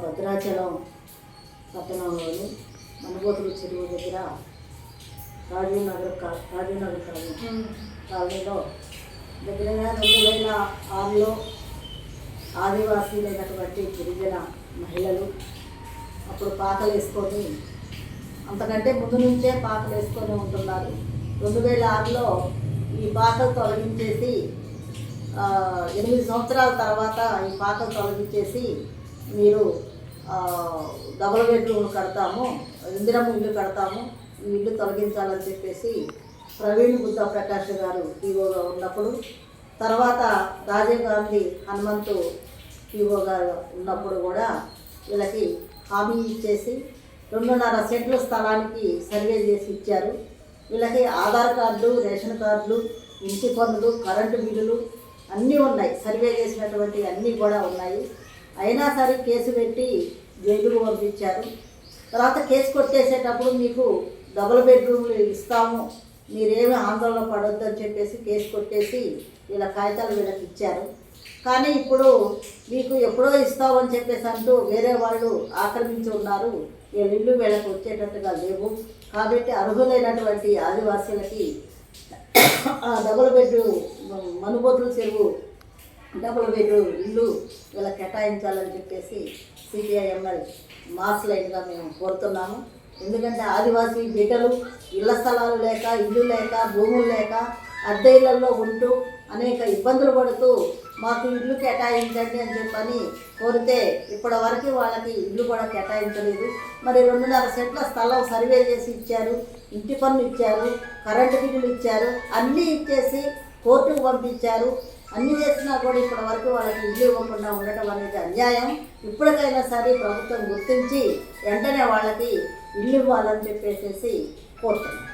భద్రాచలం పట్టణంలోని మనుబోతుల చెరువు దగ్గర రాజీవ్ నగర్ కాలనీలో దగ్గరగా 2006లో ఆదివాసీలైనటువంటి గిరిజన మహిళలు అప్పుడు పాకలు వేసుకొని, అంతకంటే ముందు నుంచే పాకలు వేసుకొని ఉంటున్నారు. 2006లో ఈ పాకలు తొలగించేసి 8 సంవత్సరాల తర్వాత ఈ పాకలు తొలగించేసి మీరు డబుల్ బెడ్రూమ్ కడతాము, ఇందిరమ్మ ఇల్లు కడతాము, ఈ ఇల్లు తొలగించాలని చెప్పేసి ప్రవీణ్ బుద్ధ ప్రకాష్ గారు పీఓగా ఉన్నప్పుడు, తర్వాత రాజీవ్ గాంధీ హనుమంతు పీఓగా ఉన్నప్పుడు కూడా వీళ్ళకి హామీ ఇచ్చేసి 2.5 సెంట్ల స్థలానికి సర్వే చేసి ఇచ్చారు. వీళ్ళకి ఆధార్ కార్డులు, రేషన్ కార్డులు, ఇంటి పన్నులు, కరెంటు బిల్లులు అన్నీ ఉన్నాయి, సర్వే చేసినటువంటి అన్నీ కూడా ఉన్నాయి. అయినా సరే కేసు పెట్టి జైలుకు పంపించారు. తర్వాత కేసు కొట్టేసేటప్పుడు మీకు డబుల్ బెడ్రూమ్లు ఇస్తాము, మీరేమీ ఆందోళన పడొద్దని చెప్పేసి కేసు కొట్టేసి వీళ్ళ కాగితాలు వీళ్ళకి ఇచ్చారు. కానీ ఇప్పుడు మీకు ఎప్పుడో ఇస్తామని చెప్పేసి అంటూ వేరే వాళ్ళు ఆక్రమించి ఉన్నారు, వీళ్ళ ఇల్లు వీళ్ళకి వచ్చేటట్టుగా లేవు. కాబట్టి అర్హులైనటువంటి ఆదివాసీలకి డబుల్ బెడ్రూమ్ మనుబోతుల చెరువు డబుల్ బెడ్రూమ్ ఇల్లు వీళ్ళకి కేటాయించాలని చెప్పేసి సిపిఐఎంఎల్ మాస్ లైన్గా మేము కోరుతున్నాము. ఎందుకంటే ఆదివాసీ బిడ్డలు ఇళ్ల స్థలాలు లేక, ఇల్లు లేక, భూములు లేక అద్దె ఇళ్లలో ఉంటూ అనేక ఇబ్బందులు పడుతూ మాకు ఇల్లు కేటాయించండి అని చెప్పని కోరితే ఇప్పటి వరకు వాళ్ళకి ఇల్లు కూడా కేటాయించలేదు. మరి 2.5 సెంట్ల స్థలం సర్వే చేసి ఇచ్చారు, ఇంటి పన్ను ఇచ్చారు, కరెంటు బిల్లులు ఇచ్చారు, అన్నీ ఇచ్చేసి కోర్టుకు పంపించారు. అన్నీ చేసినా కూడా ఇప్పటి వరకు వాళ్ళకి ఇల్లు ఇవ్వకుండా ఉండటం అనేది అన్యాయం. ఇప్పటికైనా సరే ప్రభుత్వం గుర్తించి వెంటనే వాళ్ళకి ఇల్లు ఇవ్వాలని చెప్పేసి కోరుతున్నాం.